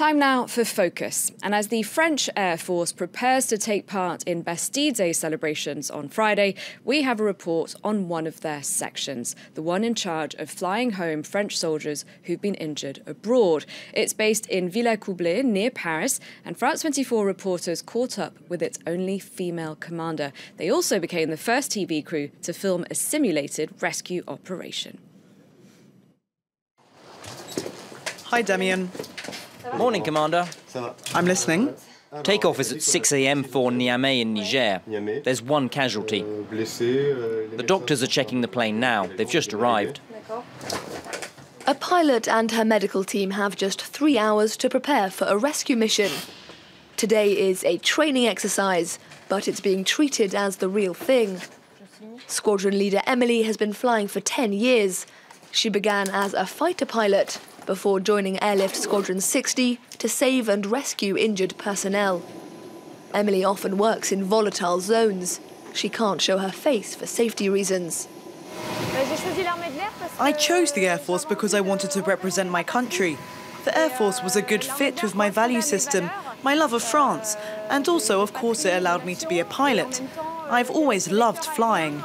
Time now for Focus. And as the French Air Force prepares to take part in Bastille Day celebrations on Friday, we have a report on one of their sections, the one in charge of flying home French soldiers who've been injured abroad. It's based in Villacoublay, near Paris, and France 24 reporters caught up with its only female commander. They also became the first TV crew to film a simulated rescue operation. Hi, Damien. Morning, Commander. I'm listening. Takeoff is at 6 a.m. for Niamey in Niger. There's one casualty. The doctors are checking the plane now. They've just arrived. A pilot and her medical team have just 3 hours to prepare for a rescue mission. Today is a training exercise, but it's being treated as the real thing. Squadron leader Emily has been flying for 10 years. She began as a fighter pilot before joining Airlift Squadron 60 to save and rescue injured personnel. Emily often works in volatile zones. She can't show her face for safety reasons. I chose the Air Force because I wanted to represent my country. The Air Force was a good fit with my value system, my love of France, and also, of course, it allowed me to be a pilot. I've always loved flying.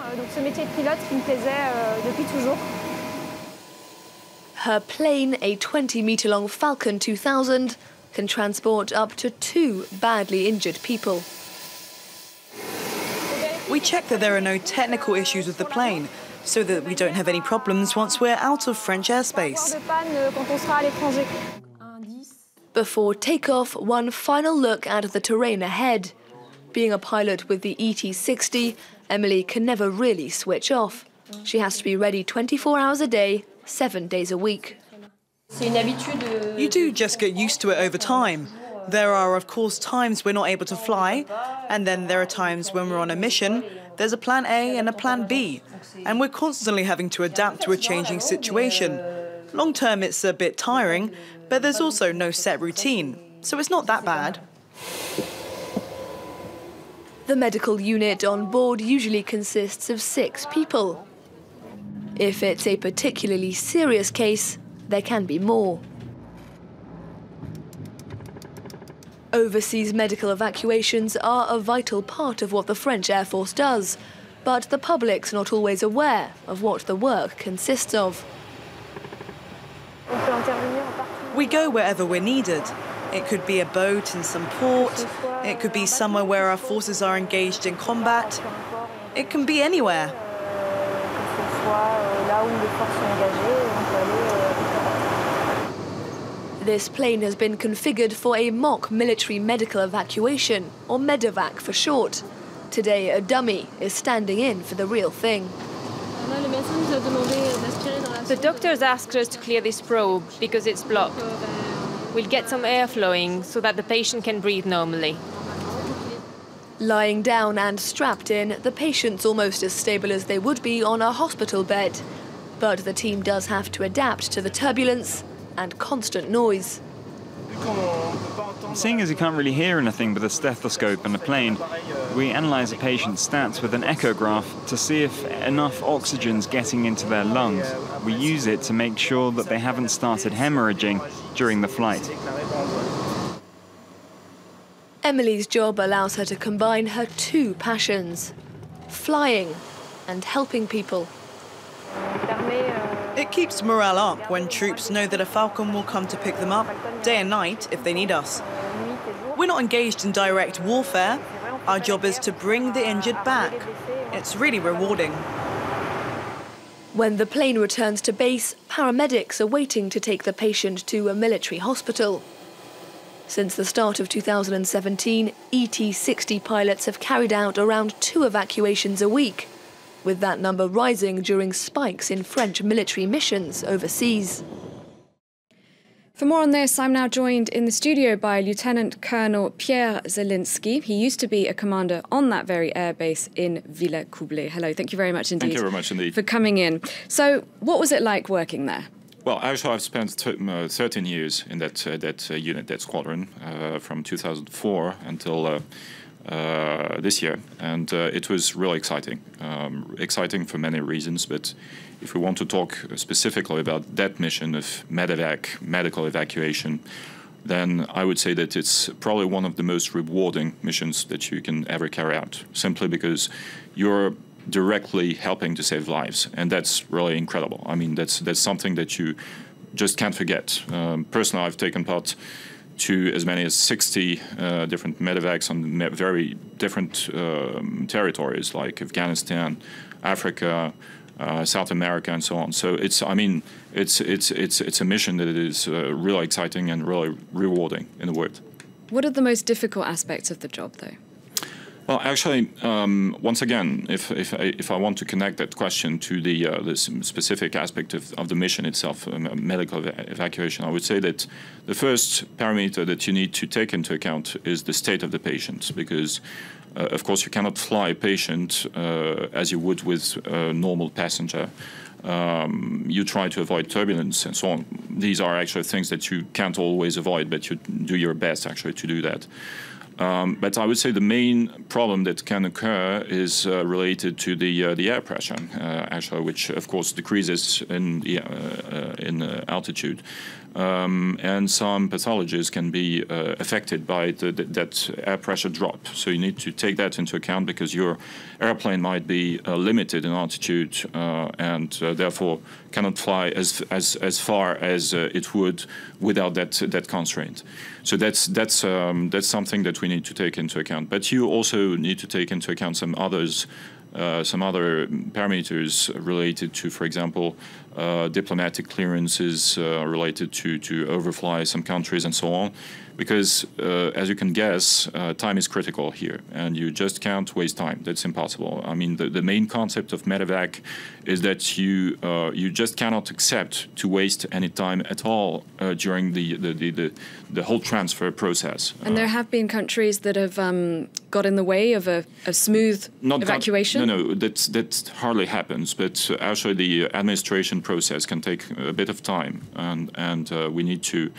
Her plane, a 20-metre-long Falcon 2000, can transport up to 2 badly injured people. We check that there are no technical issues with the plane, so that we don't have any problems once we're out of French airspace. Before takeoff, one final look at the terrain ahead. Being a pilot with the ET-60, Emily can never really switch off. She has to be ready 24 hours a day, 7 days a week. You do just get used to it over time. There are, of course, times we're not able to fly, and then there are times when we're on a mission. There's a plan A and a plan B, and we're constantly having to adapt to a changing situation. Long term, it's a bit tiring, but there's also no set routine, so it's not that bad. The medical unit on board usually consists of 6 people. If it's a particularly serious case, there can be more. Overseas medical evacuations are a vital part of what the French Air Force does, but the public's not always aware of what the work consists of. We go wherever we're needed. It could be a boat in some port, it could be somewhere where our forces are engaged in combat. It can be anywhere. This plane has been configured for a mock military medical evacuation, or MEDEVAC for short. Today, a dummy is standing in for the real thing. The doctors asked us to clear this probe because it's blocked. We'll get some air flowing so that the patient can breathe normally. Lying down and strapped in, the patient's almost as stable as they would be on a hospital bed. But the team does have to adapt to the turbulence and constant noise. Seeing as you can't really hear anything with a stethoscope and a plane, we analyse a patient's stats with an echograph to see if enough oxygen's getting into their lungs. We use it to make sure that they haven't started hemorrhaging during the flight. Emily's job allows her to combine her 2 passions, flying and helping people. It keeps morale up when troops know that a Falcon will come to pick them up, day and night, if they need us. We're not engaged in direct warfare. Our job is to bring the injured back. It's really rewarding. When the plane returns to base, paramedics are waiting to take the patient to a military hospital. Since the start of 2017, ET-60 pilots have carried out around 2 evacuations a week, with that number rising during spikes in French military missions overseas. For more on this, I'm now joined in the studio by Lieutenant Colonel Pierre Zelinsky. He used to be a commander on that very airbase in Villacoublay. Hello, thank you very much indeed. Thank you very much indeed for coming in. So, what was it like working there? Well, I've spent 13 years in that unit, that squadron, from 2004 until this year, and it was really exciting. Exciting for many reasons, but if we want to talk specifically about that mission of MEDEVAC, medical evacuation, then I would say that it's probably one of the most rewarding missions that you can ever carry out, simply because you're directly helping to save lives, and that's really incredible. I mean, that's something that you just can't forget. Personally, I've taken part to as many as 60 different medevacs on very different territories like Afghanistan, Africa, South America, and so on. So it's a mission that is really exciting and really rewarding in the world. What are the most difficult aspects of the job, though? Well, actually, once again, if I want to connect that question to the specific aspect of the mission itself, medical evacuation, I would say that the first parameter that you need to take into account is the state of the patient, because, of course, you cannot fly a patient as you would with a normal passenger. You try to avoid turbulence and so on. These are actually things that you can't always avoid, but you do your best actually to do that. But I would say the main problem that can occur is related to the air pressure, actually, which of course decreases in altitude, and some pathologies can be affected by that air pressure drop. So you need to take that into account, because your airplane might be limited in altitude and therefore cannot fly as far as it would without that constraint. So that's something that we need to take into account. But you also need to take into account some other parameters related to, for example, diplomatic clearances, related to overfly some countries and so on. Because, as you can guess, time is critical here, and you just can't waste time. That's impossible. I mean, the main concept of MEDEVAC is that you just cannot accept to waste any time at all during the whole transfer process. And there have been countries that have got in the way of a smooth evacuation? No, that hardly happens. But actually, the administration process can take a bit of time, and we need to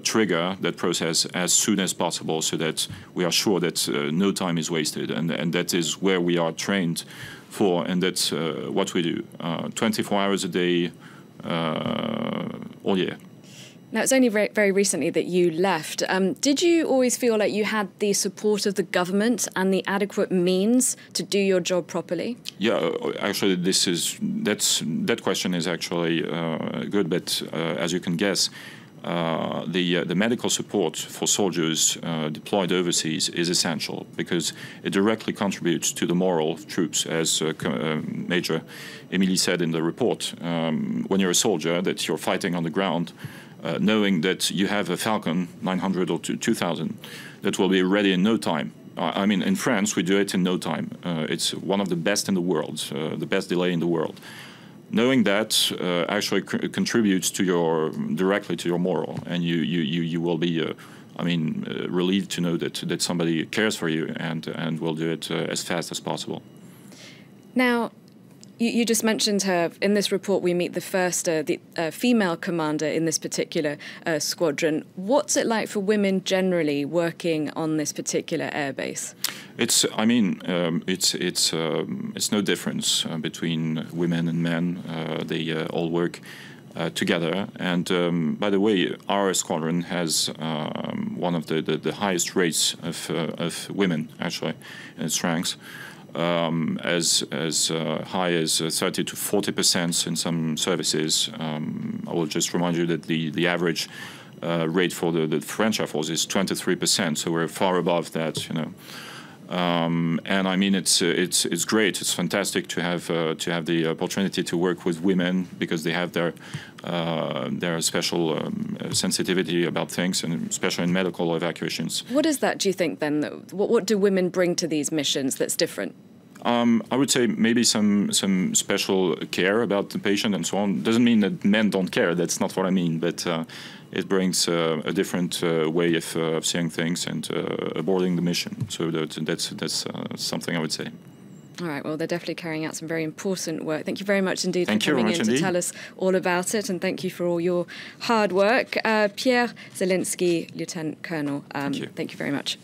trigger that process as soon as possible, so that we are sure that no time is wasted, and that is where we are trained for, and that's what we do 24 hours a day, all year. Now, it's only very recently that you left. Did you always feel like you had the support of the government and the adequate means to do your job properly? Yeah, actually, that question is actually good, but as you can guess, the medical support for soldiers deployed overseas is essential, because it directly contributes to the morale of troops, as Major Emilie said in the report. When you're a soldier, that you're fighting on the ground, knowing that you have a Falcon 900 or 2000 that will be ready in no time. I mean, in France, we do it in no time. It's one of the best in the world, the best delay in the world. Knowing that actually contributes to directly to your morale, and you will be, relieved to know that somebody cares for you and will do it as fast as possible. Now, you just mentioned her. In this report, we meet the first female commander in this particular squadron. What's it like for women generally working on this particular airbase? It's no difference between women and men. They all work together. And by the way, our squadron has one of the highest rates of women actually in its ranks. As high as 30 to 40% in some services. I will just remind you that the average rate for the French Air Force is 23%, so we're far above that, you know. And I mean, it's great. It's fantastic to have the opportunity to work with women, because they have their special sensitivity about things, and especially in medical evacuations. What is that, do you think, then? What do women bring to these missions that's different? I would say maybe some special care about the patient and so on. Doesn't mean that men don't care. That's not what I mean. But it brings a different way of seeing things and aborting the mission. So that's something I would say. All right, well, they're definitely carrying out some very important work. Thank you very much indeed for coming in to tell us all about it, and thank you for all your hard work. Pierre Zielinski, Lieutenant Colonel, thank you very much.